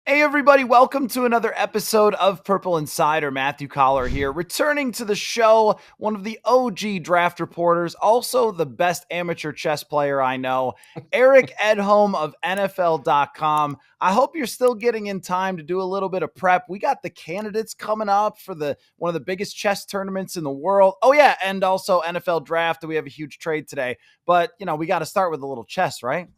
Hey everybody, welcome to another episode of Purple Insider. Matthew Collar here, returning to the show, one of the OG draft reporters, also the best amateur chess player I know, Eric Edholm of NFL.com. I hope you're still getting in time to do a little bit of prep. We got the candidates coming up for one of the biggest chess tournaments in the world. Oh yeah, and also NFL draft. We have a huge trade today, but we got to start with a little chess, right?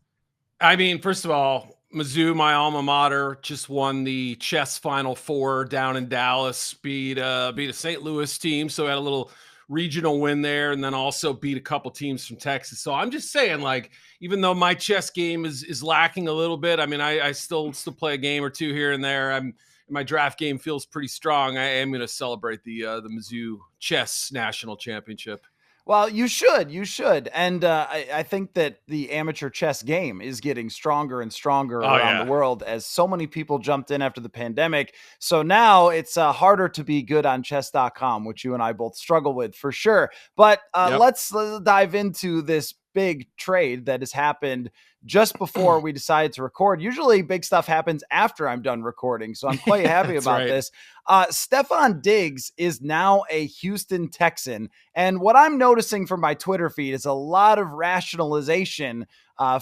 I mean, first of all, Mizzou, my alma mater, just won the chess Final Four down in Dallas. Beat a St. Louis team, so had a little regional win there, and then also beat a couple teams from Texas. So I'm just saying, like, even though my chess game is lacking a little bit, I mean, I still play a game or two here and there. My draft game feels pretty strong. I am going to celebrate the Mizzou chess national championship. Well, you should. And I think that the amateur chess game is getting stronger and stronger Oh around the yeah. world as so many people jumped in after the pandemic. So now it's harder to be good on chess.com, which you and I both struggle with for sure. But Yep. let's dive into this big trade that has happened just before we decided to record. Usually big stuff happens after I'm done recording. So I'm quite happy That's about right. this. Stefon Diggs is now a Houston Texan. And what I'm noticing from my Twitter feed is a lot of rationalization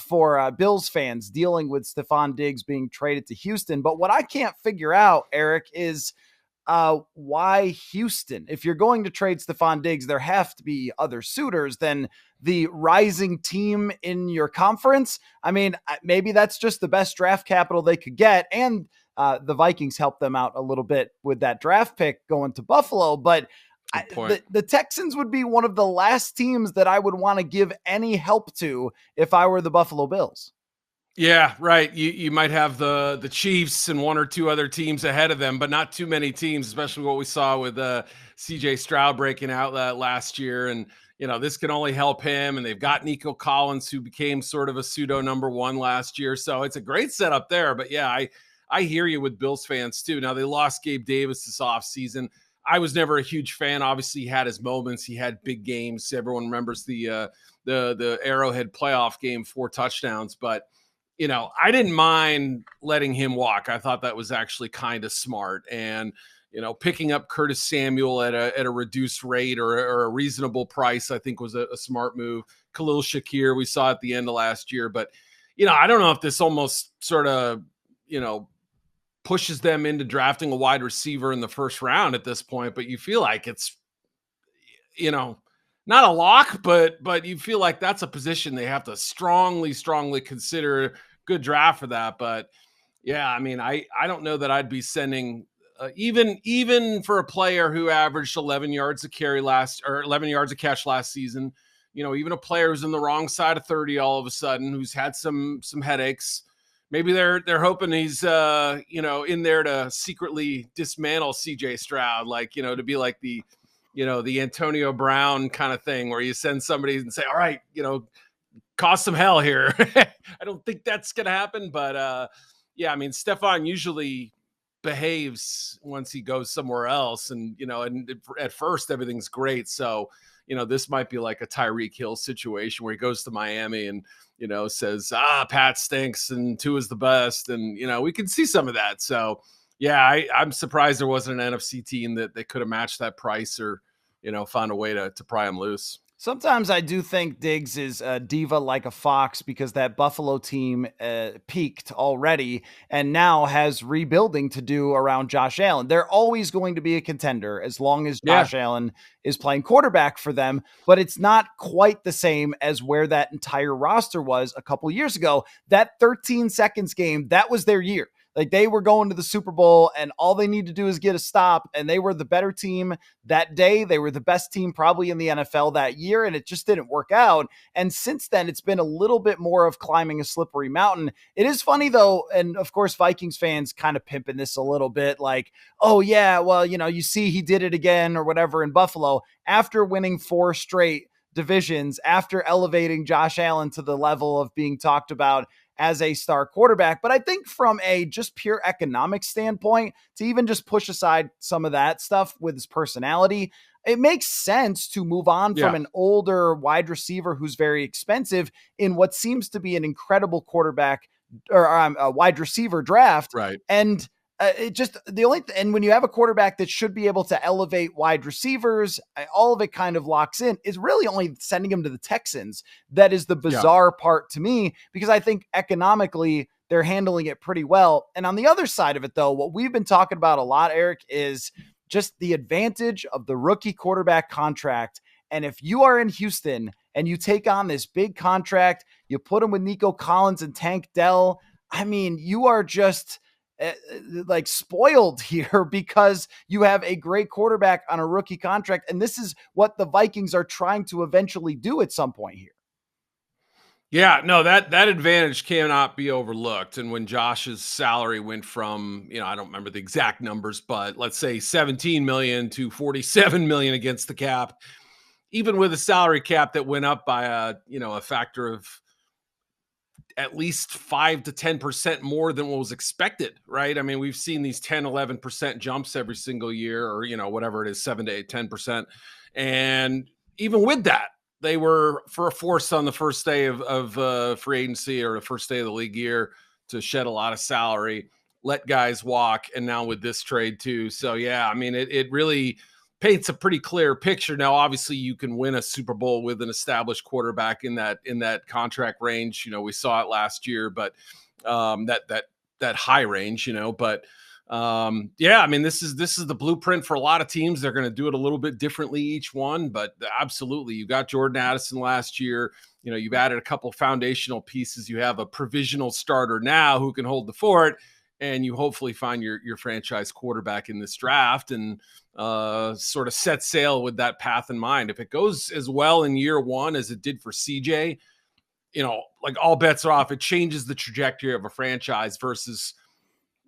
for Bills fans dealing with Stefon Diggs being traded to Houston. But what I can't figure out, Eric, is why Houston? If you're going to trade Stefon Diggs, there have to be other suitors than the rising team in your conference. I mean, maybe that's just the best draft capital they could get. And the Vikings helped them out a little bit with that draft pick going to Buffalo. But Good point. the Texans would be one of the last teams that I would want to give any help to if I were the Buffalo Bills. Yeah, right. You might have the Chiefs and one or two other teams ahead of them, but not too many teams, especially what we saw with CJ Stroud breaking out last year. And this can only help him. And they've got Nico Collins, who became sort of a pseudo number one last year. So it's a great setup there. But yeah, I hear you with Bills fans too. Now they lost Gabe Davis this offseason. I was never a huge fan. Obviously, he had his moments. He had big games. Everyone remembers the Arrowhead playoff game, 4 touchdowns, but I didn't mind letting him walk. I thought that was actually kind of smart. And, picking up Curtis Samuel at a reduced rate or a reasonable price, I think was a smart move. Khalil Shakir, we saw at the end of last year. But, I don't know if this almost sort of, pushes them into drafting a wide receiver in the first round at this point. But you feel like it's, not a lock, but you feel like that's a position they have to strongly consider. Good draft for that. But yeah, I mean, I don't know that I'd be sending even for a player who averaged 11 yards a carry 11 yards a catch last season. Even a player who's in the wrong side of 30 all of a sudden, who's had some headaches. Maybe they're hoping he's in there to secretly dismantle CJ Stroud, to be like the Antonio Brown kind of thing where you send somebody and say, all right, cause some hell here. I don't think that's going to happen, but yeah, I mean, Stefon usually behaves once he goes somewhere else. And at first everything's great. So, this might be like a Tyreek Hill situation where he goes to Miami and, says, Pat stinks and Tua's the best. And, we can see some of that. So, yeah, I'm surprised there wasn't an NFC team that they could have matched that price or, found a way to pry him loose. Sometimes I do think Diggs is a diva like a fox because that Buffalo team peaked already and now has rebuilding to do around Josh Allen. They're always going to be a contender as long as Yeah. Josh Allen is playing quarterback for them, but it's not quite the same as where that entire roster was a couple years ago. That 13 seconds game, that was their year. Like they were going to the Super Bowl and all they need to do is get a stop. And they were the better team that day. They were the best team probably in the NFL that year. And it just didn't work out. And since then, it's been a little bit more of climbing a slippery mountain. It is funny though. And of course, Vikings fans kind of pimping this a little bit like, oh yeah, well, you see, he did it again or whatever in Buffalo after winning 4 straight divisions, after elevating Josh Allen to the level of being talked about as a star quarterback. But I think from a just pure economic standpoint, to even just push aside some of that stuff with his personality, it makes sense to move on from Yeah. an older wide receiver who's very expensive in what seems to be an incredible quarterback or a wide receiver draft. Right. And it just and when you have a quarterback that should be able to elevate wide receivers, all of it kind of locks in, is really only sending him to the Texans. That is the bizarre part to me, because I think economically they're handling it pretty well. And on the other side of it, though, what we've been talking about a lot, Eric, is just the advantage of the rookie quarterback contract. And if you are in Houston and you take on this big contract, you put him with Nico Collins and Tank Dell, I mean, you are just like spoiled here because you have a great quarterback on a rookie contract. And this is what the Vikings are trying to eventually do at some point here. Yeah, no, that advantage cannot be overlooked. And when Josh's salary went from, I don't remember the exact numbers, but let's say 17 million to 47 million against the cap, even with a salary cap that went up by a factor of at least 5 to 10% more than what was expected, right? I mean, we've seen these 10, 11% jumps every single year, or, whatever it is, 7 to 8, 10%. And even with that, they were for a force on the first day of free agency, or the first day of the league year, to shed a lot of salary, let guys walk. And now with this trade too. So yeah, I mean, it really paints a pretty clear picture. Now, obviously you can win a Super Bowl with an established quarterback in that contract range. We saw it last year, but that high range, but yeah, I mean, this is the blueprint for a lot of teams. They're going to do it a little bit differently each one, but absolutely. You got Jordan Addison last year. You've added a couple foundational pieces. You have a provisional starter now who can hold the fort, and you hopefully find your franchise quarterback in this draft and sort of set sail with that path in mind. If it goes as well in year one as it did for CJ, like all bets are off. It changes the trajectory of a franchise versus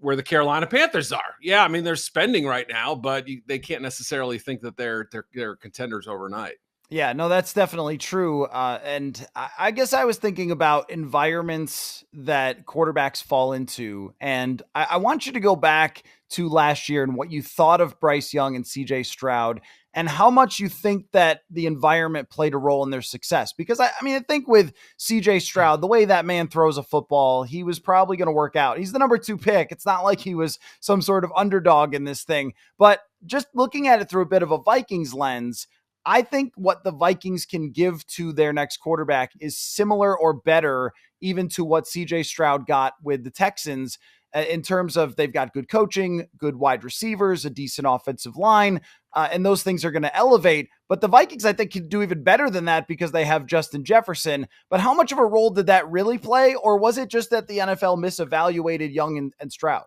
where the Carolina Panthers are. Yeah, I mean, they're spending right now, but they can't necessarily think that they're contenders overnight. Yeah, no, that's definitely true. And I guess I was thinking about environments that quarterbacks fall into. And I want you to go back to last year and what you thought of Bryce Young and CJ Stroud, and how much you think that the environment played a role in their success. Because I think with CJ Stroud, the way that man throws a football, he was probably going to work out. He's the number 2 pick. It's not like he was some sort of underdog in this thing. But just looking at it through a bit of a Vikings lens, I think what the Vikings can give to their next quarterback is similar or better even to what CJ Stroud got with the Texans, in terms of they've got good coaching, good wide receivers, a decent offensive line, and those things are going to elevate. But the Vikings, I think, can do even better than that because they have Justin Jefferson. But how much of a role did that really play? Or was it just that the NFL misevaluated Young and Stroud?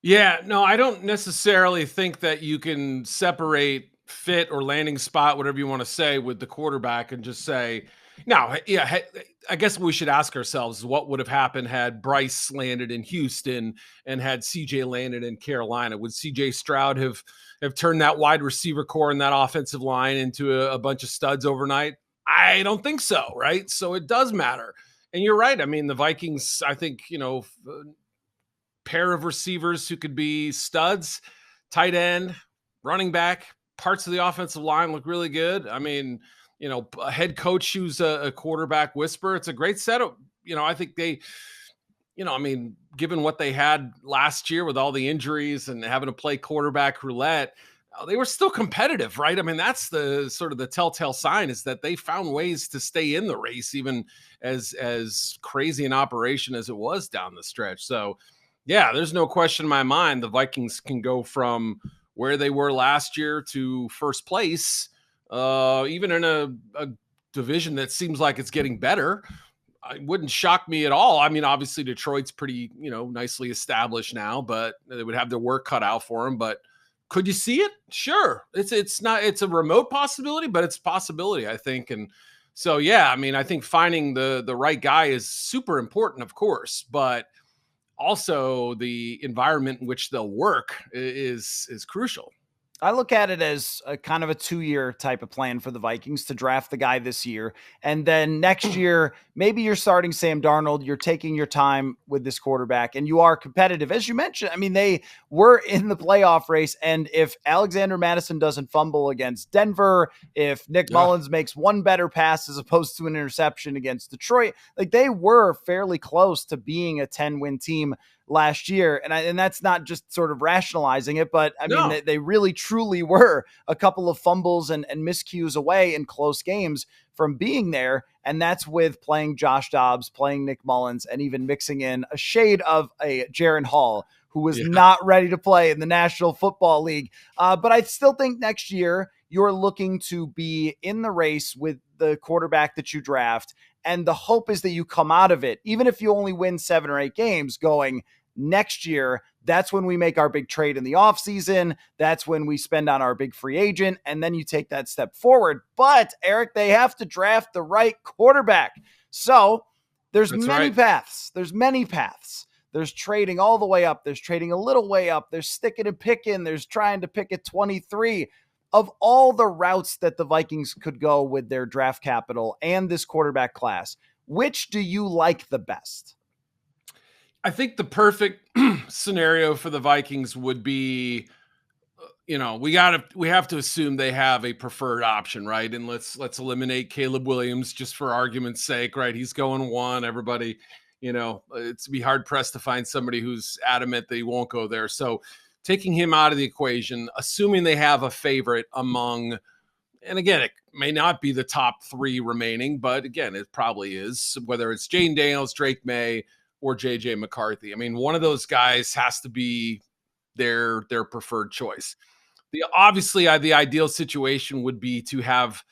Yeah, no, I don't necessarily think that you can separate fit or landing spot, whatever you want to say, with the quarterback and just say, now, yeah, I guess we should ask ourselves what would have happened had Bryce landed in Houston and had CJ landed in Carolina. Would CJ Stroud have turned that wide receiver core and that offensive line into a bunch of studs overnight? I don't think so, right? So it does matter. And you're right. I mean, the Vikings, I think, pair of receivers who could be studs, tight end, running back, parts of the offensive line look really good. I mean, a head coach who's a quarterback whisperer. It's a great setup. I think they, given what they had last year with all the injuries and having to play quarterback roulette, they were still competitive, right? I mean, that's the sort of the telltale sign, is that they found ways to stay in the race, even as crazy an operation as it was down the stretch. So yeah, there's no question in my mind the Vikings can go from where they were last year to first place, even in a division that seems like it's getting better. It wouldn't shock me at all. I mean, obviously Detroit's pretty, nicely established now, but they would have their work cut out for them. But could you see it? Sure. It's a remote possibility, but it's a possibility, I think. And so, yeah, I mean, I think finding the right guy is super important, of course, but also the environment in which they'll work is crucial. I look at it as a kind of a 2-year type of plan for the Vikings to draft the guy this year. And then next year, maybe you're starting Sam Darnold. You're taking your time with this quarterback and you are competitive. As you mentioned, I mean, they were in the playoff race. And if Alexander Madison doesn't fumble against Denver, if Nick Mullins makes one better pass as opposed to an interception against Detroit, like they were fairly close to being a 10-win team last year. And that's not just sort of rationalizing it, but I mean, they really truly were a couple of fumbles and miscues away in close games from being there. And that's with playing Josh Dobbs, playing Nick Mullins, and even mixing in a shade of a Jaron Hall, who was not ready to play in the National Football League. But I still think next year you're looking to be in the race with the quarterback that you draft. And the hope is that you come out of it, even if you only win 7 or 8 games, going next year, that's when we make our big trade in the offseason. That's when we spend on our big free agent. And then you take that step forward. But Eric, they have to draft the right quarterback. So there's many paths. There's many paths. There's trading all the way up. There's trading a little way up. There's sticking and picking. There's trying to pick at 23. Of all the routes that the Vikings could go with their draft capital and this quarterback class, which do you like the best? I think the perfect scenario for the Vikings would be, we have to assume they have a preferred option, right? And let's eliminate Caleb Williams just for argument's sake, right? He's going 1. Everybody, it's be hard pressed to find somebody who's adamant that he won't go there. So taking him out of the equation, assuming they have a favorite among, and again, it may not be the top 3 remaining, but again, it probably is, whether it's Jaden Daniels, Drake May, or JJ McCarthy. I mean, one of those guys has to be their preferred choice. Obviously, the ideal situation would be to have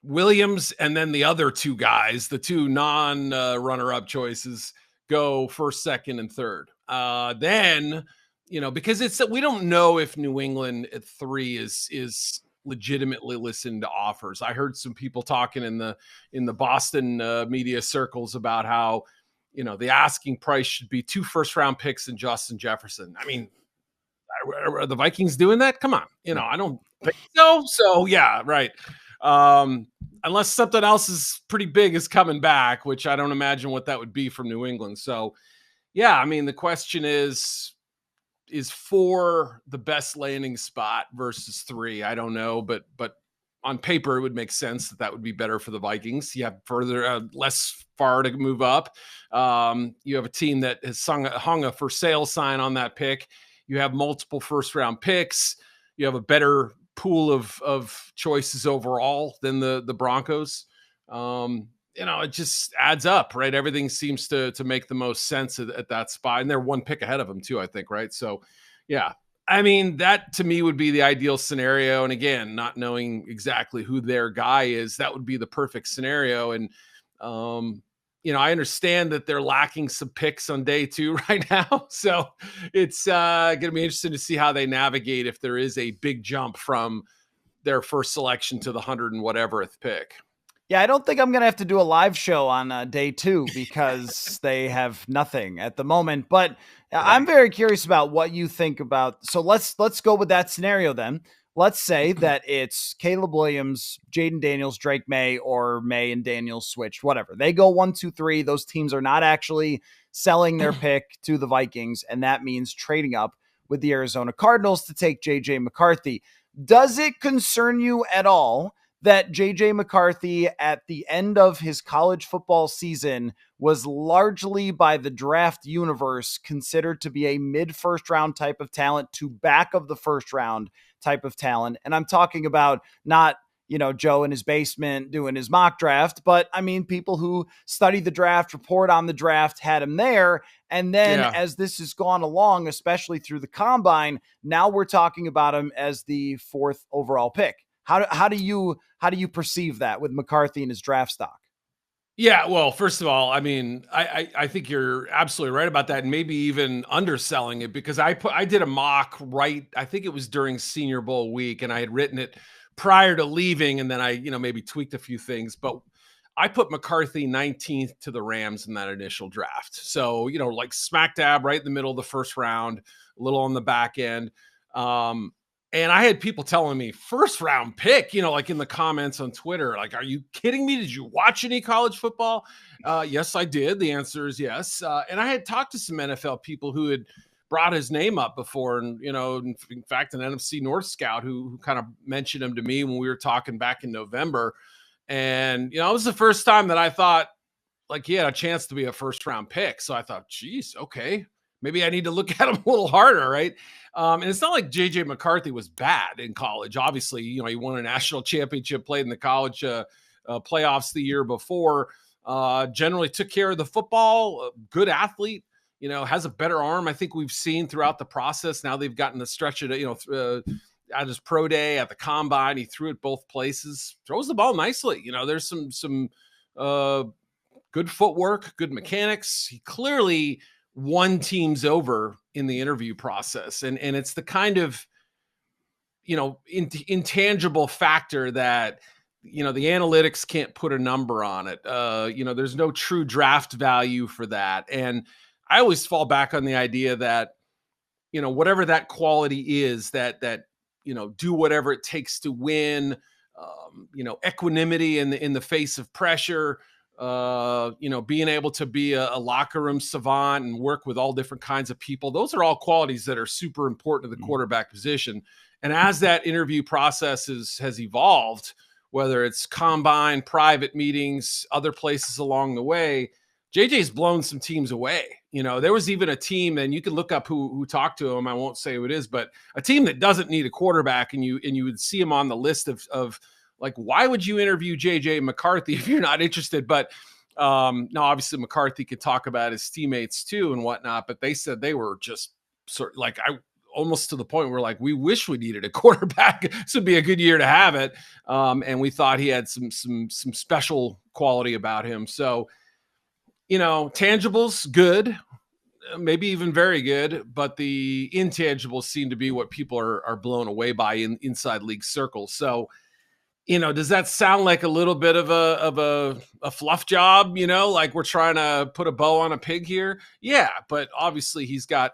Williams and then the other 2 guys, the 2 non-runner-up choices, go first, second, and third. Then, because we don't know if New England at 3 is legitimately listening to offers. I heard some people talking in the Boston media circles about how, the asking price should be 2 first-round picks and Justin Jefferson. I mean, are the Vikings doing that? Come on. I don't think so. So, yeah, right. Unless something else is pretty big is coming back, which I don't imagine what that would be from New England. So, yeah, I mean, the question is 4 the best landing spot versus 3? I don't know, but on paper, it would make sense that would be better for the Vikings. You have less far to move up. You have a team that has hung a for sale sign on that pick. You have multiple first-round picks. You have a better pool of choices overall than the Broncos. It just adds up, right? Everything seems to make the most sense at that spot. And they're 1 pick ahead of them too, I think, right? So, yeah. I mean, that to me would be the ideal scenario. And again, not knowing exactly who their guy is, that would be the perfect scenario. And, I understand that they're lacking some picks on day 2 right now. So it's going to be interesting to see how they navigate if there is a big jump from their first selection to the 100 and whateverth pick. Yeah, I don't think I'm going to have to do a live show on day 2 because they have nothing at the moment. But I'm very curious about what you think about. So let's go with that scenario then. Let's say that it's Caleb Williams, Jaden Daniels, Drake May, or May and Daniels switched, whatever. They go 1, 2, 3. Those teams are not actually selling their pick to the Vikings, and that means trading up with the Arizona Cardinals to take JJ McCarthy. Does it concern you at all that JJ McCarthy at the end of his college football season was largely by the draft universe considered to be a mid-first round type of talent to back of the first round type of talent? And I'm talking about not, Joe in his basement doing his mock draft, but I mean, people who study the draft, report on the draft, had him there. And then as this has gone along, especially through the combine, now we're talking about him as the 4th overall pick. How do you perceive that with McCarthy and his draft stock? Yeah, well, first of all, I mean, I think you're absolutely right about that, and maybe even underselling it, because I did a mock I think it was during Senior Bowl week, and I had written it prior to leaving, and then I maybe tweaked a few things, but I put McCarthy 19th to the Rams in that initial draft. So, like smack dab right in the middle of the first round, a little on the back end. And I had people telling me first round pick, like in the comments on Twitter, like, are you kidding me? Did you watch any college football? Yes, I did. The answer is yes. And I had talked to some NFL people who had brought his name up before. And, in fact, an NFC North scout who kind of mentioned him to me when we were talking back in November. And, it was the first time that I thought like he had a chance to be a first round pick. So I thought, geez, okay, maybe I need to look at him a little harder. Right. And it's not like JJ McCarthy was bad in college. Obviously, he won a national championship, played in the college playoffs the year before, generally took care of the football, good athlete, has a better arm. I think we've seen throughout the process. Now they've gotten the stretch of, at his pro day, at the combine, he threw it both places, throws the ball nicely. There's some good footwork, good mechanics. He clearly won teams over in the interview process. And it's the kind of, intangible factor that, the analytics can't put a number on it. There's no true draft value for that. And I always fall back on the idea that, whatever that quality is, that do whatever it takes to win, equanimity in the face of pressure, being able to be a locker room savant and work with all different kinds of people. Those are all qualities that are super important to the quarterback position. And as that interview process has evolved, whether it's combine, private meetings, other places along the way, JJ's blown some teams away. There was even a team, and you can look up who talked to him. I won't say who it is, but a team that doesn't need a quarterback, and you would see him on the list of like, why would you interview JJ McCarthy if you're not interested? But now, obviously, McCarthy could talk about his teammates too and whatnot. But they said they were just sort of like, almost to the point where like, we wish we needed a quarterback. This would be a good year to have it. And we thought he had some special quality about him. So, tangibles, good, maybe even very good, but the intangibles seem to be what people are blown away by inside league circles. So, does that sound like a little bit of a fluff job? Like we're trying to put a bow on a pig here? Yeah, but obviously he's got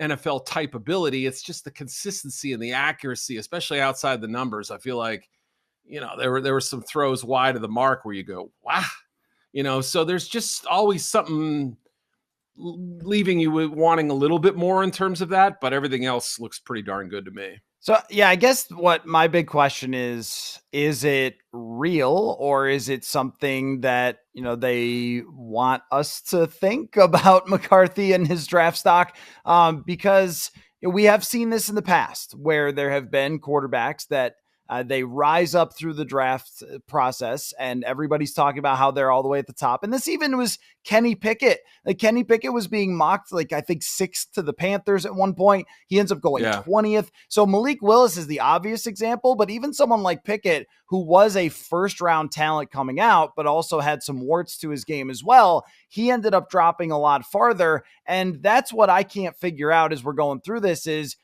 NFL type ability. It's just the consistency and the accuracy, especially outside the numbers. I feel like, there were some throws wide of the mark where you go, wow, so there's just always something leaving you wanting a little bit more in terms of that, but everything else looks pretty darn good to me. So, yeah, I guess what my big question is it real, or is it something that, they want us to think about McCarthy and his draft stock? Because we have seen this in the past where there have been quarterbacks that they rise up through the draft process and everybody's talking about how they're all the way at the top. And this even was Kenny Pickett. Like Kenny Pickett was being mocked, like I think 6th to the Panthers at one point. He ends up going 20th. So Malik Willis is the obvious example, but even someone like Pickett, who was a first round talent coming out, but also had some warts to his game as well, he ended up dropping a lot farther. And that's what I can't figure out as we're going through this is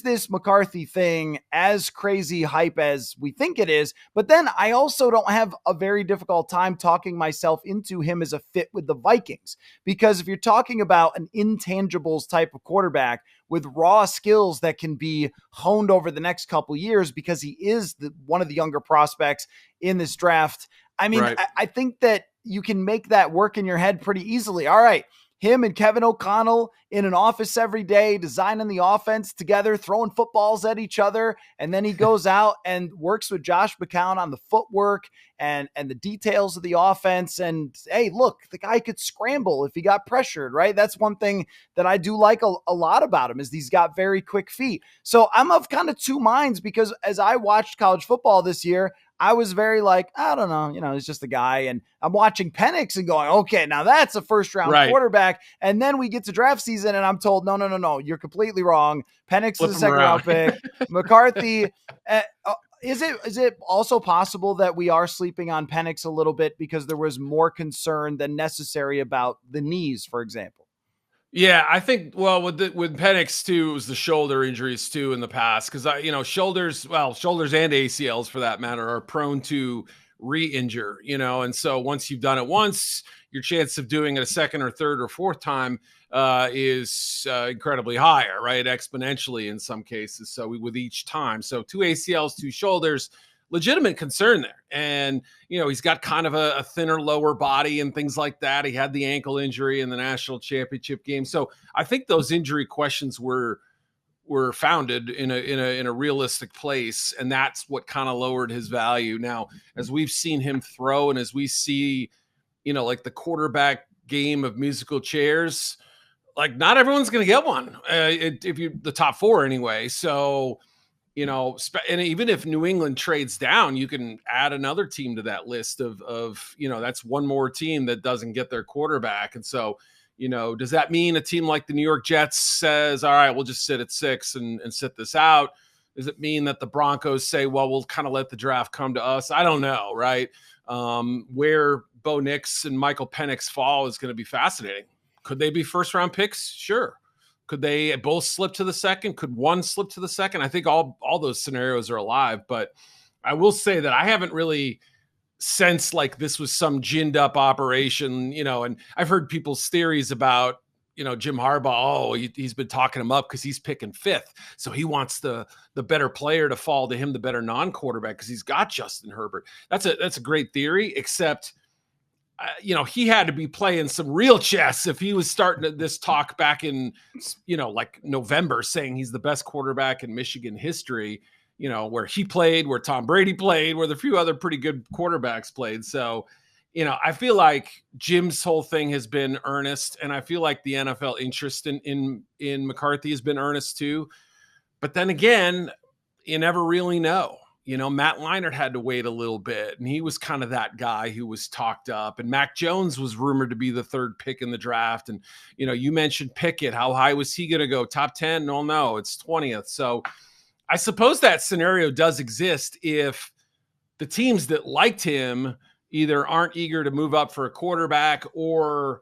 this McCarthy thing as crazy hype as we think it is? But then I also don't have a very difficult time talking myself into him as a fit with the Vikings, because if you're talking about an intangibles type of quarterback with raw skills that can be honed over the next couple of years, because he is one of the younger prospects in this draft, I mean, right. I think that you can make that work in your head pretty easily. All right, him and Kevin O'Connell in an office every day, designing the offense together, throwing footballs at each other. And then he goes out and works with Josh McCown on the footwork and the details of the offense. And hey, look, the guy could scramble if he got pressured, right? That's one thing that I do like a lot about him, is he's got very quick feet. So I'm of kind of two minds, because as I watched college football this year, I was very like, I don't know, he's just a guy. And I'm watching Penix and going, okay, now that's a first round quarterback. And then we get to draft season and I'm told, no, you're completely wrong. Penix is a second round pick. McCarthy, is it also possible that we are sleeping on Penix a little bit because there was more concern than necessary about the knees, for example? Yeah, I think, well, with Penix too, it was the shoulder injuries too in the past, because shoulders and ACLs for that matter are prone to re-injure, and so once you've done it once, your chance of doing it a second or third or fourth time is incredibly higher, right? Exponentially in some cases. So with each time, so 2 ACLs, 2 shoulders, legitimate concern there. And, he's got kind of a thinner lower body and things like that. He had the ankle injury in the national championship game. So I think those injury questions were founded in a realistic place. And that's what kind of lowered his value. Now, as we've seen him throw and as we see, like the quarterback game of musical chairs, like not everyone's going to get one if you the top 4 anyway. So, and even if New England trades down, you can add another team to that list of that's one more team that doesn't get their quarterback. And so, does that mean a team like the New York Jets says, all right, we'll just sit at 6 and sit this out? Does it mean that the Broncos say, well, we'll kind of let the draft come to us? I don't know, right? Where Bo Nix and Michael Penix fall is going to be fascinating. Could they be first-round picks? Sure. Could they both slip to the second? Could one slip to the second? I think all those scenarios are alive, but I will say that I haven't really sensed like this was some ginned up operation, and I've heard people's theories about, Jim Harbaugh. Oh, he's been talking him up because he's picking 5th. So he wants the better player to fall to him, the better non-quarterback, because he's got Justin Herbert. That's a great theory, except he had to be playing some real chess if he was starting this talk back in, like November, saying he's the best quarterback in Michigan history, where he played, where Tom Brady played, where the few other pretty good quarterbacks played. So, I feel like Jim's whole thing has been earnest, and I feel like the NFL interest in McCarthy has been earnest too. But then again, you never really know. Matt Leinart had to wait a little bit, and he was kind of that guy who was talked up. And Mac Jones was rumored to be the 3rd pick in the draft. And, you mentioned Pickett. How high was he going to go? Top 10? No, it's 20th. So I suppose that scenario does exist if the teams that liked him either aren't eager to move up for a quarterback or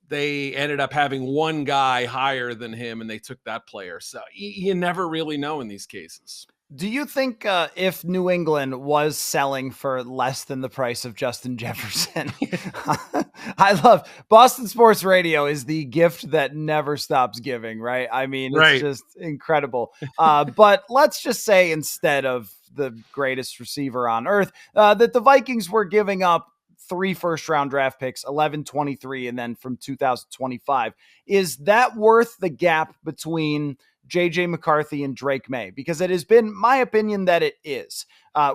they ended up having one guy higher than him and they took that player. So you never really know in these cases. Do you think if New England was selling for less than the price of Justin Jefferson, I love Boston Sports Radio is the gift that never stops giving, right? I mean, it's just incredible. But let's just say instead of the greatest receiver on earth, that the Vikings were giving up 3 first-round draft picks, 11, 23, and then from 2025. Is that worth the gap between JJ McCarthy and Drake May? Because it has been my opinion that it is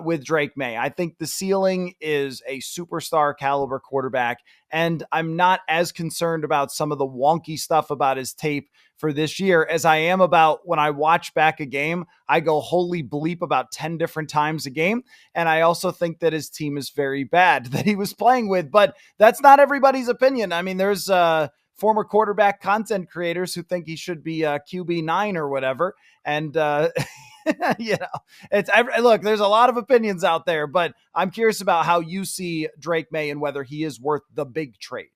with Drake May. I think the ceiling is a superstar caliber quarterback, and I'm not as concerned about some of the wonky stuff about his tape for this year as I am about when I watch back a game, I go holy bleep about 10 different times a game. And I also think that his team is very bad that he was playing with, but that's not everybody's opinion. I mean, there's former quarterback content creators who think he should be QB9 or whatever. And, look, there's a lot of opinions out there, but I'm curious about how you see Drake May and whether he is worth the big trade.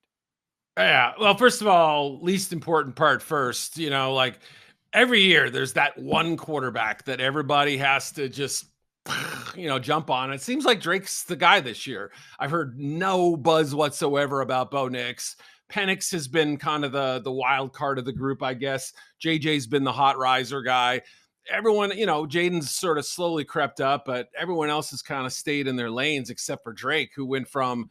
Yeah. Well, first of all, least important part first, like every year there's that one quarterback that everybody has to just, jump on. It seems like Drake's the guy this year. I've heard no buzz whatsoever about Bo Nix. Penix has been kind of the wild card of the group, I guess. JJ's been the hot riser guy. Everyone, Jaden's sort of slowly crept up, but everyone else has kind of stayed in their lanes except for Drake, who went from,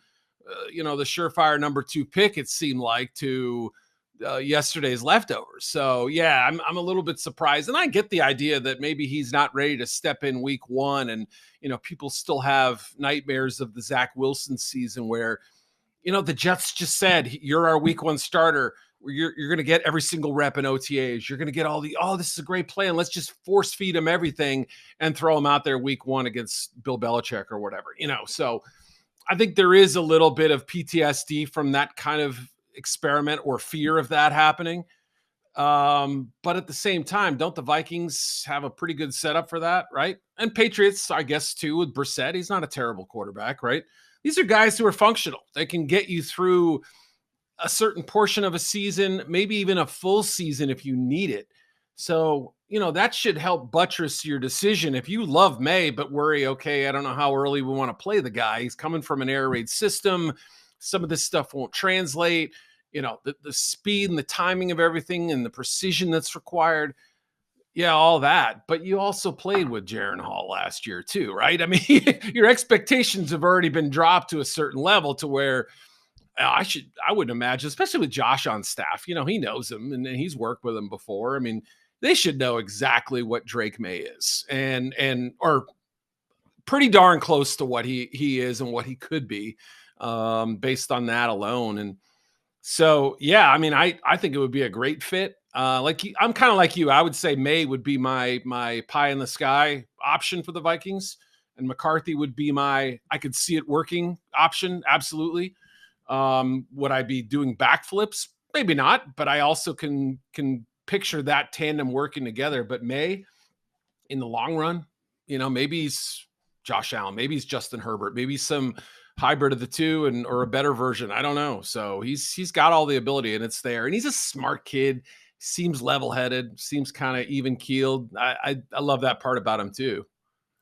the surefire number 2 pick, it seemed like, to yesterday's leftovers. So, yeah, I'm a little bit surprised. And I get the idea that maybe he's not ready to step in week 1. And, people still have nightmares of the Zach Wilson season where, the Jets just said, you're our week 1 starter. You're going to get every single rep in OTAs. You're going to get this is a great plan. Let's just force feed him everything and throw him out there week 1 against Bill Belichick or whatever, So I think there is a little bit of PTSD from that kind of experiment or fear of that happening. But at the same time, don't the Vikings have a pretty good setup for that, right? And Patriots, I guess, too, with Brissett. He's not a terrible quarterback, right? These are guys who are functional. They can get you through a certain portion of a season, maybe even a full season if you need it. So, that should help buttress your decision. If you love May, but worry, okay, I don't know how early we want to play the guy. He's coming from an air raid system. Some of this stuff won't translate. The speed and the timing of everything and the precision that's required. Yeah, all that. But you also played with Jaren Hall last year too, right? I mean, your expectations have already been dropped to a certain level to where I wouldn't imagine, especially with Josh on staff, he knows him and he's worked with him before. I mean, they should know exactly what Drake May is or pretty darn close to what he is and what he could be based on that alone. And so, yeah, I mean, I think it would be a great fit. I'm kind of like you. I would say May would be my pie in the sky option for the Vikings, and McCarthy would be I could see it working option. Absolutely. Would I be doing backflips? Maybe not, but I also can picture that tandem working together. But May, in the long run, maybe he's Josh Allen, maybe he's Justin Herbert, maybe some hybrid of the two or a better version. I don't know. So he's got all the ability and it's there. And he's a smart kid, seems level-headed, seems kind of even-keeled. I love that part about him too.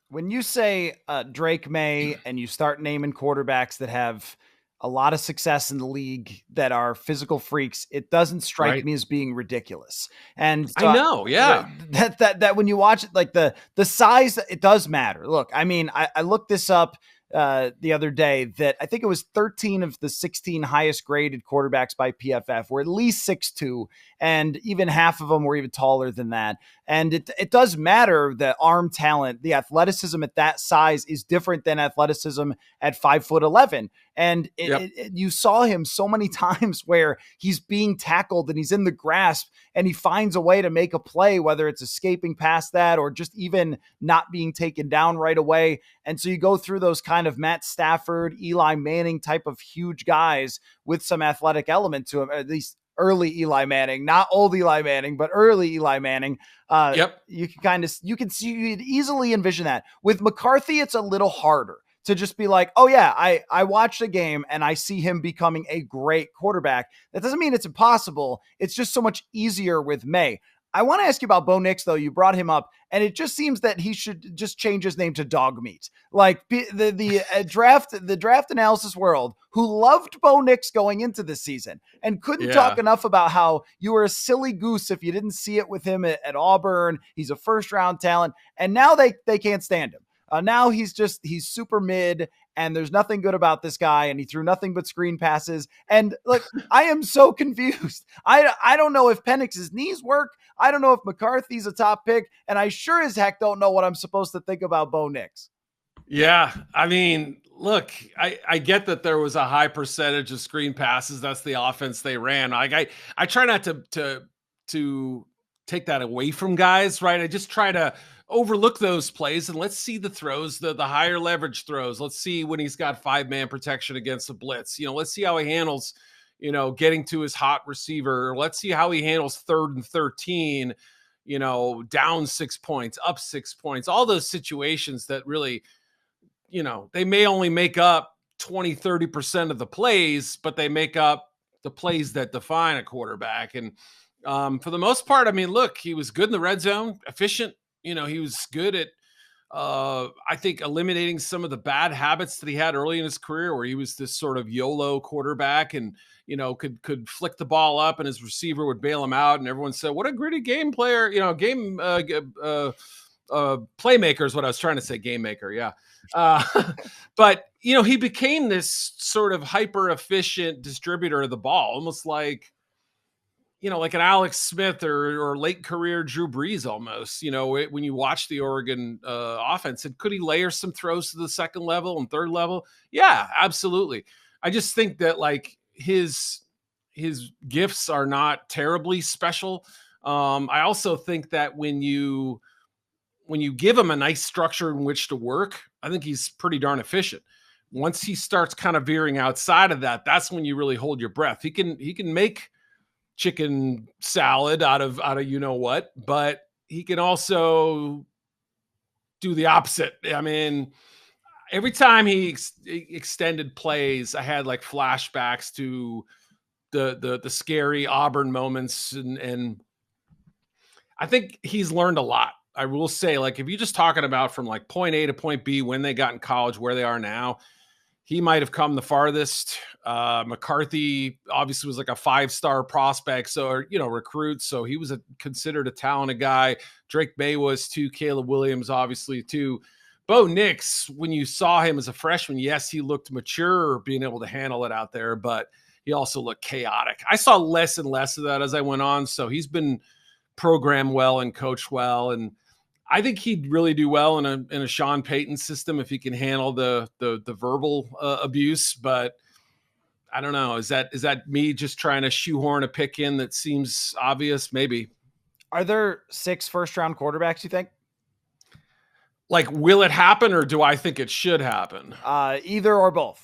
When you say Drake May and you start naming quarterbacks that have a lot of success in the league that are physical freaks, it doesn't strike me as being ridiculous. And so I know, yeah. That when you watch it, like the size, it does matter. Look, I mean, I looked this up the other day that I think it was 13 of the 16 highest graded quarterbacks by PFF were at least 6'2", and even half of them were even taller than that. And it does matter, the arm talent, the athleticism at that size is different than athleticism at 5'11". And you saw him so many times where he's being tackled and he's in the grasp and he finds a way to make a play, whether it's escaping past that or just even not being taken down right away. And so you go through those kind of Matt Stafford, Eli Manning type of huge guys with some athletic element to him, at least early Eli Manning, not old Eli Manning, but early Eli Manning. You can easily envision that. With McCarthy, it's a little harder to just be like, oh yeah, I watched a game and I see him becoming a great quarterback. That doesn't mean it's impossible. It's just so much easier with May. I want to ask you about Bo Nix, though. You brought him up, and it just seems that he should just change his name to Dog Meat. Like the draft analysis world, who loved Bo Nix going into this season and couldn't talk enough about how you were a silly goose if you didn't see it with him at Auburn. He's a first-round talent, and now they can't stand him. Now he's super mid, and there's nothing good about this guy, and he threw nothing but screen passes. And look, I am so confused. I don't know if Penix's knees work. I don't know if McCarthy's a top pick, and I sure as heck don't know what I'm supposed to think about Bo Nix. Yeah, I mean, look, I get that there was a high percentage of screen passes. That's the offense they ran. I try not to take that away from guys, right? I just try to overlook those plays and let's see the throws, the higher leverage throws. Let's see when he's got 5-man protection against the blitz. Let's see how he handles, getting to his hot receiver. Let's see how he handles 3rd and 13, down 6 points, up 6 points, all those situations that really, they may only make up 20-30% of the plays, but they make up the plays that define a quarterback. And for the most part, I mean, look, he was good in the red zone, efficient. He was good at, I think, eliminating some of the bad habits that he had early in his career, where he was this sort of YOLO quarterback and, could flick the ball up and his receiver would bail him out. And everyone said, what a gritty game player, playmaker is what I was trying to say. Game maker. Yeah. But, he became this sort of hyper efficient distributor of the ball, almost like, like an Alex Smith or late career Drew Brees almost, when you watch the Oregon offense. And could he layer some throws to the second level and third level? Yeah, absolutely. I just think that like his gifts are not terribly special. I also think that when you give him a nice structure in which to work, I think he's pretty darn efficient. Once he starts kind of veering outside of that, that's when you really hold your breath. He can make chicken salad out of what, but he can also do the opposite. I mean, every time he extended plays, I had like flashbacks to the scary Auburn moments, and I think he's learned a lot. I will say, like, if you're just talking about from like point A to point B, when they got in college, where they are now, he might have come the farthest. McCarthy obviously was like a 5-star prospect, so, recruit. So he was considered a talented guy. Drake May was too. Caleb Williams, obviously, too. Bo Nix, when you saw him as a freshman, yes, he looked mature, being able to handle it out there, but he also looked chaotic. I saw less and less of that as I went on. So he's been programmed well and coached well, and I think he'd really do well in a Sean Payton system if he can handle the verbal abuse. But I don't know. Is that me just trying to shoehorn a pick in that seems obvious? Maybe. Are there 6 first-round quarterbacks, you think? Like, will it happen, or do I think it should happen? Either or both.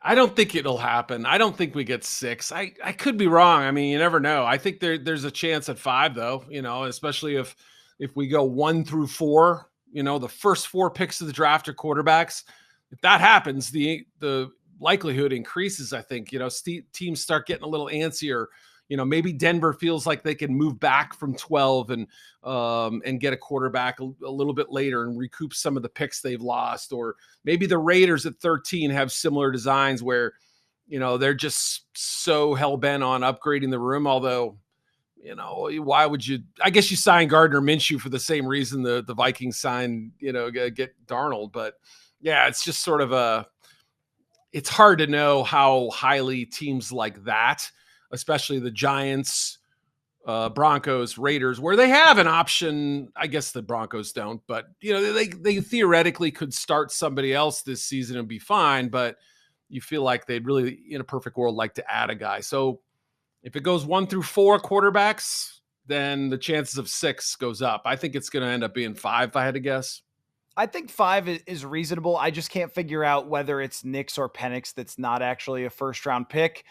I don't think it'll happen. I don't think we get 6. I could be wrong. I mean, you never know. I think there's a chance at 5, though, especially if we go 1 through 4, the first 4 picks of the draft are quarterbacks. If that happens, the likelihood increases, I think. Teams start getting a little antsier. Maybe Denver feels like they can move back from 12 and get a quarterback a little bit later and recoup some of the picks they've lost. Or maybe the Raiders at 13 have similar designs where, they're just so hell-bent on upgrading the room. Although, why would you? I guess you sign Gardner Minshew for the same reason the Vikings signed, get Darnold. But yeah, it's just sort of it's hard to know how highly teams like that, especially the Giants, Broncos, Raiders, where they have an option. I guess the Broncos don't, but they theoretically could start somebody else this season and be fine. But you feel like they'd really, in a perfect world, like to add a guy. So if it goes 1 through 4 quarterbacks, then the chances of 6 goes up. I think it's going to end up being 5, if I had to guess. I think 5 is reasonable. I just can't figure out whether it's Nix or Penix that's not actually a first-round pick,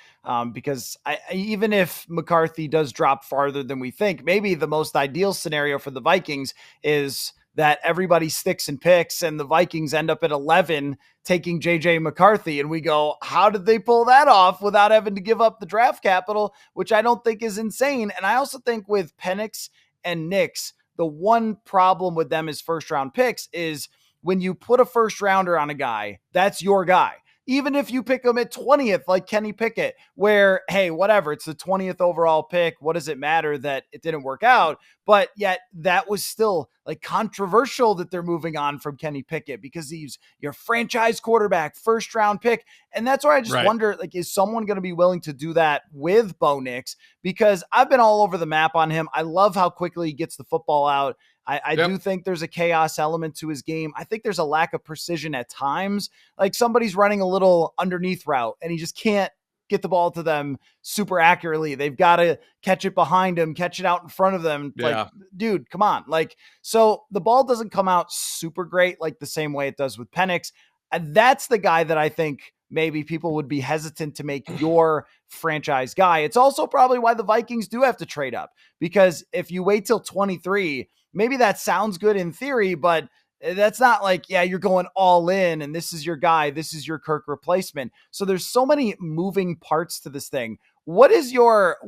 because even if McCarthy does drop farther than we think, maybe the most ideal scenario for the Vikings is that everybody sticks and picks and the Vikings end up at 11 taking JJ McCarthy. And we go, how did they pull that off without having to give up the draft capital, which I don't think is insane. And I also think with Penix and Nix, the one problem with them as first round picks is when you put a first rounder on a guy, that's your guy. Even if you pick him at 20th, like Kenny Pickett, where, hey, whatever, it's the 20th overall pick. What does it matter that it didn't work out? But yet that was still like controversial that they're moving on from Kenny Pickett because he's your franchise quarterback, first round pick. And that's why I just wonder, like, is someone going to be willing to do that with Bo Nix? Because I've been all over the map on him. I love how quickly he gets the football out. I do think there's a chaos element to his game. I think there's a lack of precision at times. Like somebody's running a little underneath route and he just can't get the ball to them super accurately. They've got to catch it behind him, catch it out in front of them. Yeah. Like, dude, come on. Like, so the ball doesn't come out super great, like the same way it does with Penix. And that's the guy that I think maybe people would be hesitant to make your franchise guy. It's also probably why the Vikings do have to trade up, because if you wait till 23, maybe that sounds good in theory, but that's not like, yeah, you're going all in and this is your guy. This is your Kirk replacement. So there's so many moving parts to this thing. What is your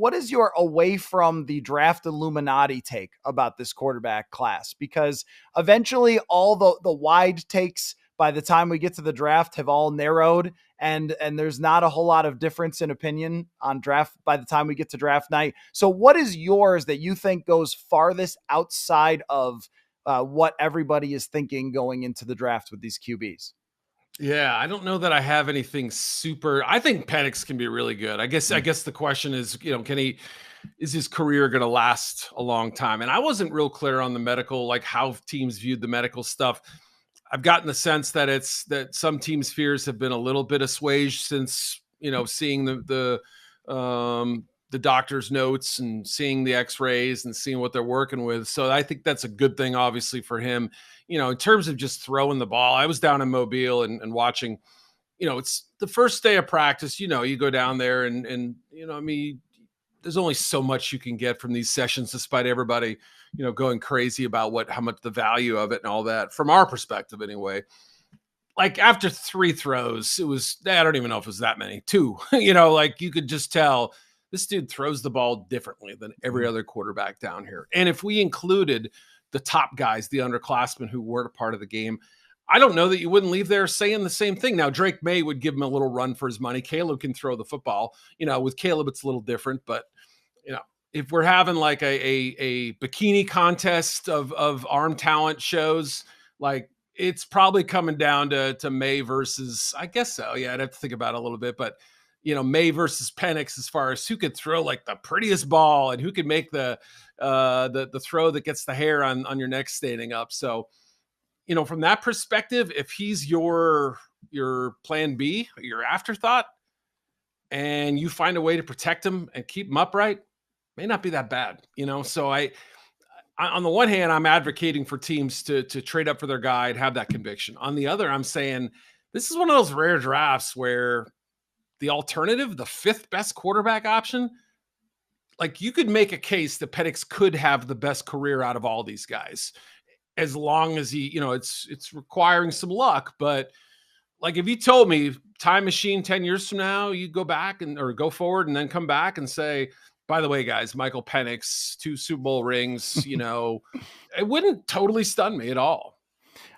away from the draft Illuminati take about this quarterback class? Because eventually all the wide takes by the time we get to the draft have all narrowed, and there's not a whole lot of difference in opinion on draft by the time we get to draft night. So what is yours that you think goes farthest outside of what everybody is thinking going into the draft with these QBs? Yeah, I don't know that I have anything super. I think Penix can be really good. I guess the question is, is his career going to last a long time? And I wasn't real clear on the medical, like how teams viewed the medical stuff. I've gotten the sense that some teams' fears have been a little bit assuaged since, seeing the doctor's notes and seeing the x-rays and seeing what they're working with. So I think that's a good thing, obviously, for him. In terms of just throwing the ball, I was down in Mobile and watching, it's the first day of practice, you go down there and there's only so much you can get from these sessions, despite everybody, going crazy about how much the value of it and all that, from our perspective anyway. Like after 3 throws, I don't even know if it was that many, 2, like you could just tell this dude throws the ball differently than every other quarterback down here. And if we included the top guys, the underclassmen who weren't a part of the game, I don't know that you wouldn't leave there saying the same thing. Now, Drake May would give him a little run for his money. Caleb can throw the football. With Caleb, it's a little different, but if we're having like a bikini contest of arm talent shows, like it's probably coming down to May versus, I guess so. Yeah, I'd have to think about it a little bit, but May versus Penix as far as who could throw like the prettiest ball and who could make the throw that gets the hair on your neck standing up. So, from that perspective, if he's your plan B, your afterthought, and you find a way to protect him and keep him upright, may not be that bad, So I on the one hand, I'm advocating for teams to trade up for their guy and have that conviction. On the other, I'm saying this is one of those rare drafts where the alternative, the fifth best quarterback option, like you could make a case that Penix could have the best career out of all these guys, as long as he, it's requiring some luck. But like if you told me time machine 10 years from now, you go back or go forward and then come back and say, by the way, guys, Michael Penix, 2 Super Bowl rings, it wouldn't totally stun me at all.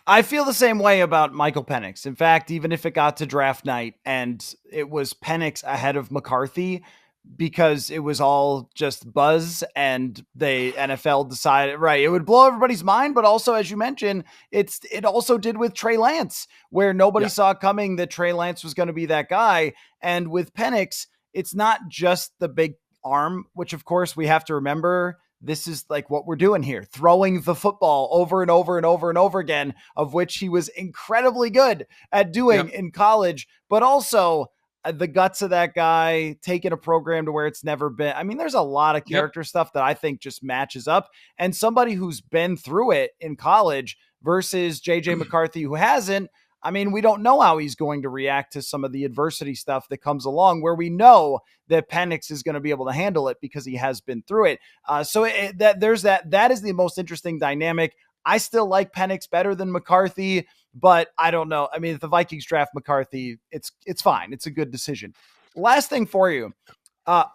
I feel the same way about Michael Penix. In fact, even if it got to draft night and it was Penix ahead of McCarthy, because it was all just buzz and the NFL decided, right, it would blow everybody's mind. But also, as you mentioned, it also did with Trey Lance, where nobody saw coming that Trey Lance was going to be that guy. And with Penix, it's not just the big arm, which of course we have to remember. This is like what we're doing here, throwing the football over and over and over and over again, of which he was incredibly good at doing in college, but also the guts of that guy, taking a program to where it's never been. I mean, there's a lot of character stuff that I think just matches up, and somebody who's been through it in college versus JJ McCarthy, who hasn't. I mean, we don't know how he's going to react to some of the adversity stuff that comes along, where we know that Penix is going to be able to handle it because he has been through it. That is the most interesting dynamic. I still like Penix better than McCarthy, but I don't know. I mean, if the Vikings draft McCarthy, it's fine. It's a good decision. Last thing for you.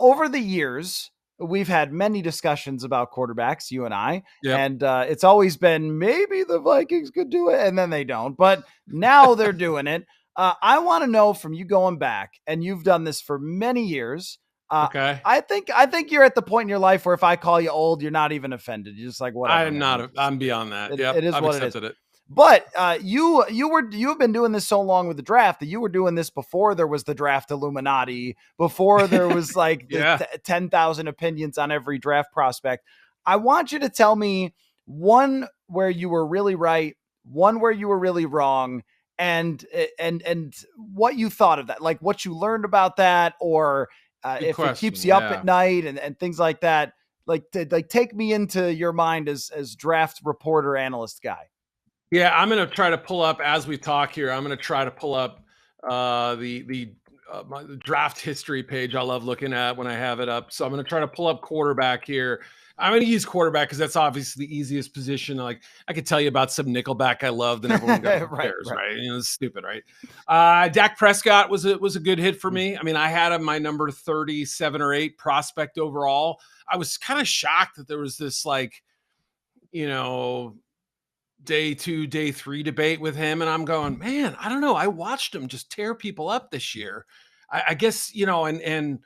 Over the years, we've had many discussions about quarterbacks, you and I, and it's always been maybe the Vikings could do it, and then they don't. But now they're doing it. I want to know from you going back, and you've done this for many years. Okay. I think you're at the point in your life where if I call you old, you're not even offended. You're just like, whatever. I'm not. I'm beyond that. It is I've what accepted it is. it. But you've been doing this so long with the draft that you were doing this before there was the draft Illuminati, before there was like 10,000 opinions on every draft prospect. I want you to tell me one where you were really right, one where you were really wrong, and what you thought of that, like what you learned about that, or if it keeps you up at night and things like that. Like take me into your mind as draft reporter, analyst guy. Yeah, I'm going to try to pull up as we talk here. I'm going to try to pull up the draft history page I love looking at when I have it up. So I'm going to try to pull up quarterback here. I'm going to use quarterback because that's obviously the easiest position. Like I could tell you about some Nickelback I loved, and everyone got cares, right? It's stupid, right? Dak Prescott was a good hit for me. I mean, I had him my number 37 or 8 prospect overall. I was kind of shocked that there was this day 2, day 3 debate with him. And I'm going, man, I don't know. I watched him just tear people up this year. I guess, and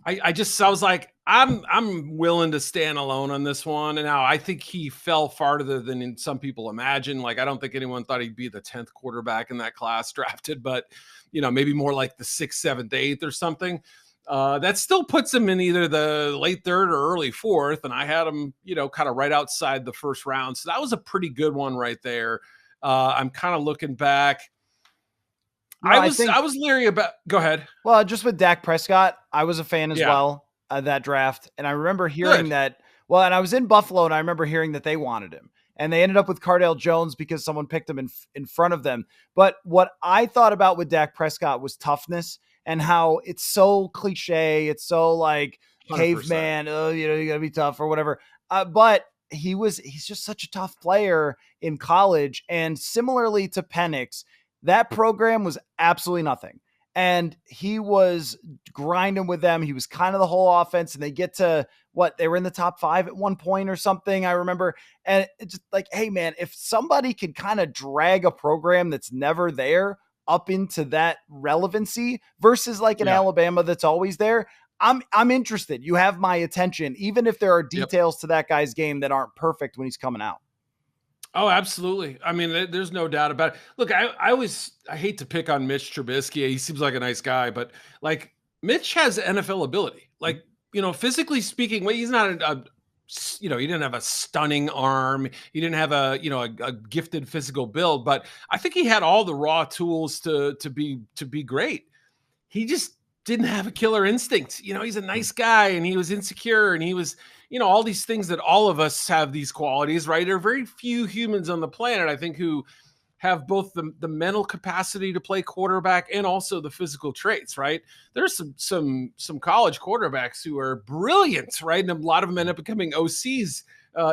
I was like, I'm willing to stand alone on this one. And now I think he fell farther than some people imagine. Like, I don't think anyone thought he'd be the 10th quarterback in that class drafted, but maybe more like the 6th, 7th, 8th or something. That still puts him in either the late 3rd or early 4th. And I had him, kind of right outside the first round. So that was a pretty good one right there. I'm kind of looking back. No, I was leery about, go ahead. Well, just with Dak Prescott, I was a fan as well of that draft. And I remember hearing and I was in Buffalo and I remember hearing that they wanted him. And they ended up with Cardale Jones because someone picked him in front of them. But what I thought about with Dak Prescott was toughness. And how it's so cliche. It's so like 100%. Caveman, you gotta be tough or whatever. But he's just such a tough player in college. And similarly to Penix, that program was absolutely nothing. and he was grinding with them. He was kind of the whole offense, and they get to what, they were in the top 5 at one point or something, I remember. And it's just like, hey man, if somebody can kind of drag a program that's never there up into that relevancy versus like an Alabama that's always there, I'm interested. You have my attention, even if there are details to that guy's game that aren't perfect when he's coming out. Oh, absolutely. I mean, there's no doubt about it. Look, I hate to pick on Mitch Trubisky. He seems like a nice guy, but like Mitch has NFL ability. Like, physically speaking, well, he's not he didn't have a stunning arm. He didn't have a gifted physical build, but I think he had all the raw tools to be great. He just didn't have a killer instinct. He's a nice guy, and he was insecure, and he was, all these things that all of us have these qualities, right? There are very few humans on the planet, I think, who have both the mental capacity to play quarterback and also the physical traits, right? There's some college quarterbacks who are brilliant, right? And a lot of them end up becoming OCs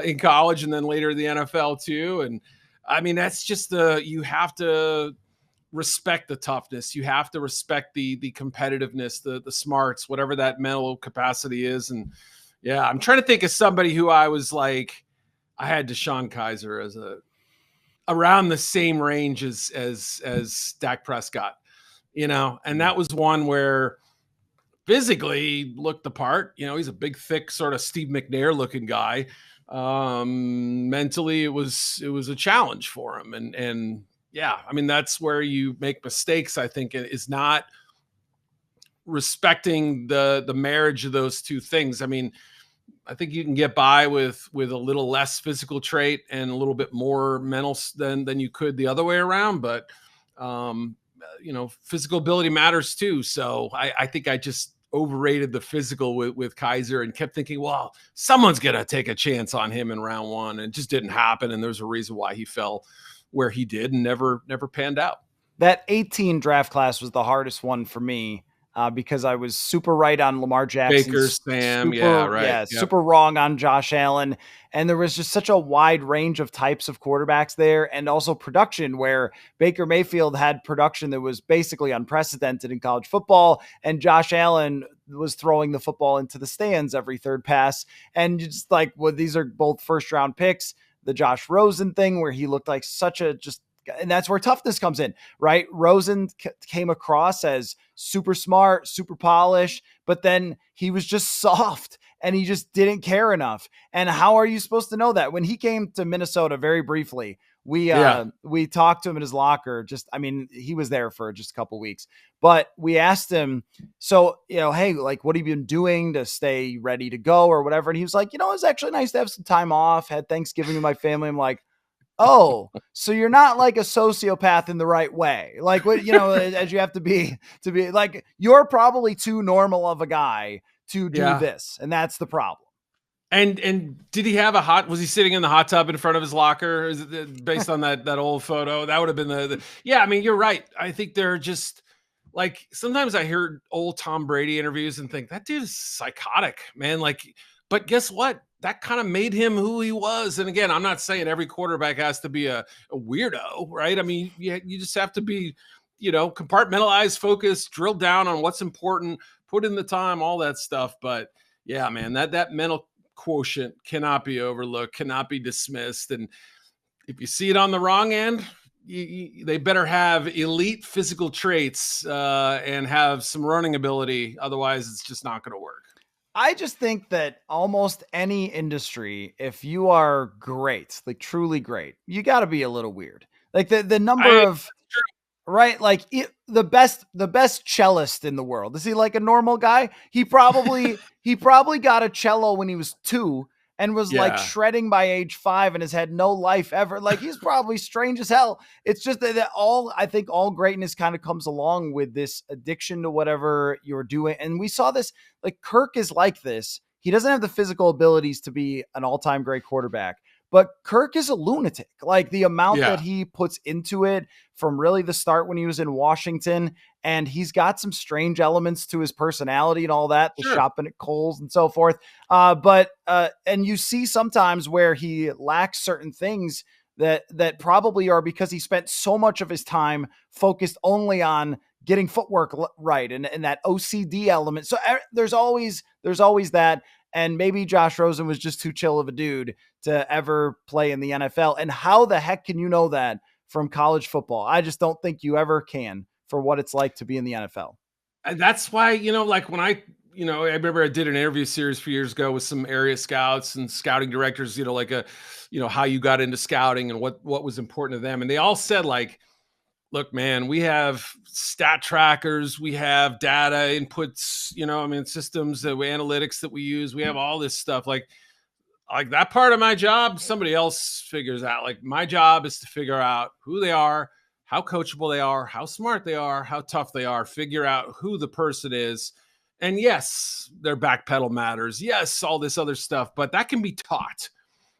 in college and then later the NFL too. And I mean, that's just you have to respect the toughness. You have to respect the competitiveness, the smarts, whatever that mental capacity is. And yeah, I'm trying to think of somebody who I was like, I had Deshaun Kaiser as around the same range as Dak Prescott, and that was one where physically he looked the part. He's a big, thick, sort of Steve McNair looking guy. Mentally it was a challenge for him. And yeah, I mean, that's where you make mistakes. I think it is not respecting the marriage of those two things. I mean, I think you can get by with a little less physical trait and a little bit more mental than you could the other way around. But, physical ability matters too. So I think I just overrated the physical with Kaiser and kept thinking, well, someone's going to take a chance on him in round 1. And it just didn't happen. And there's a reason why he fell where he did and never panned out. That 18 draft class was the hardest one for me. Because I was super right on Lamar Jackson. Baker, Sam, super wrong on Josh Allen. And there was just such a wide range of types of quarterbacks there, and also production, where Baker Mayfield had production that was basically unprecedented in college football, and Josh Allen was throwing the football into the stands every third pass. And just like, well, these are both first-round picks. The Josh Rosen thing, where he looked like and that's where toughness comes in, right? Rosen came across as super smart, super polished, but then he was just soft and he just didn't care enough. And how are you supposed to know that? When he came to Minnesota very briefly, we talked to him in his locker. He was there for just a couple weeks, but we asked him, so, hey, like, what have you been doing to stay ready to go or whatever? And he was like, it's actually nice to have some time off. Had Thanksgiving with my family. I'm like, oh, so you're not like a sociopath in the right way. Like, what, as you have to be like, you're probably too normal of a guy to do this. And that's the problem. And did he have was he sitting in the hot tub in front of his locker? Is it based on that old photo? That would have been yeah. I mean, you're right. I think they're just like, sometimes I hear old Tom Brady interviews and think that dude is psychotic, man. Like, but guess what? That kind of made him who he was. And again, I'm not saying every quarterback has to be a weirdo, right? I mean, you just have to be, compartmentalized, focused, drill down on what's important, put in the time, all that stuff. But yeah, man, that mental quotient cannot be overlooked, cannot be dismissed. And if you see it on the wrong end, they better have elite physical traits and have some running ability. Otherwise, it's just not going to work. I just think that almost any industry, if you are great, like truly great, you got to be a little weird. Like the number of, right? Like the best cellist in the world. Is he like a normal guy? He probably got a cello when he was 2 and was like shredding by age 5 and has had no life ever. Like, he's probably strange as hell. It's just that I think all greatness kind of comes along with this addiction to whatever you're doing. And we saw this, like, Kirk is like this. He doesn't have the physical abilities to be an all-time great quarterback, but Kirk is a lunatic. Like, the amount that he puts into it from really the start when he was in Washington, and he's got some strange elements to his personality and all that, the shopping at Kohl's and so forth. But you see sometimes where he lacks certain things that probably are because he spent so much of his time focused only on getting footwork right and that OCD element. So there's always that. And maybe Josh Rosen was just too chill of a dude to ever play in the NFL. And how the heck can you know that from college football? I just don't think you ever can, for what it's like to be in the NFL. And that's why, like when I remember I did an interview series a few years ago with some area scouts and scouting directors, how you got into scouting and what was important to them. And they all said, like, look, man, we have stat trackers, we have data inputs, systems, analytics that we use. We have all this stuff. Like that part of my job, somebody else figures out. Like, my job is to figure out who they are, how coachable they are, how smart they are, how tough they are, figure out who the person is. And yes, their back pedal matters. Yes, all this other stuff, but that can be taught.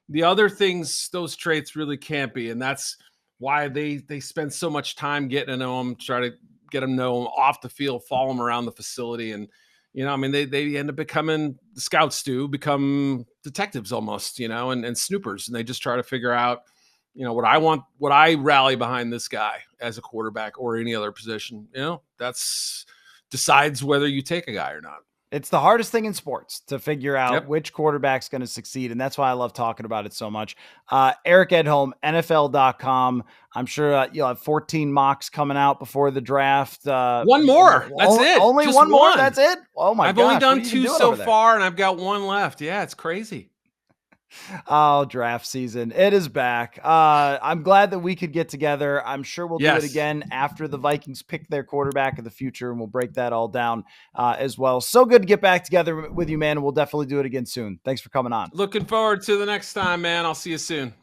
The other things, those traits really can't be. And that's why they spend so much time getting to know them, try to get them to know them off the field, follow them around the facility. And, they end up becoming, the scouts become detectives almost, and snoopers. And they just try to figure out, what I rally behind this guy as a quarterback or any other position. That's decides whether you take a guy or not. It's the hardest thing in sports to figure out which quarterback's going to succeed. And that's why I love talking about it so much. Eric Edholm, NFL.com. I'm sure you'll have 14 mocks coming out before the draft. One more. That's it. Only just one more. That's it. Oh my gosh. I've only done 2 so far, and I've got 1 left. Yeah, it's crazy. Oh, draft season. It is back. I'm glad that we could get together. I'm sure we'll do it again after the Vikings pick their quarterback of the future, and we'll break that all down as well. So good to get back together with you, man. We'll definitely do it again soon. Thanks for coming on. Looking forward to the next time, man. I'll see you soon.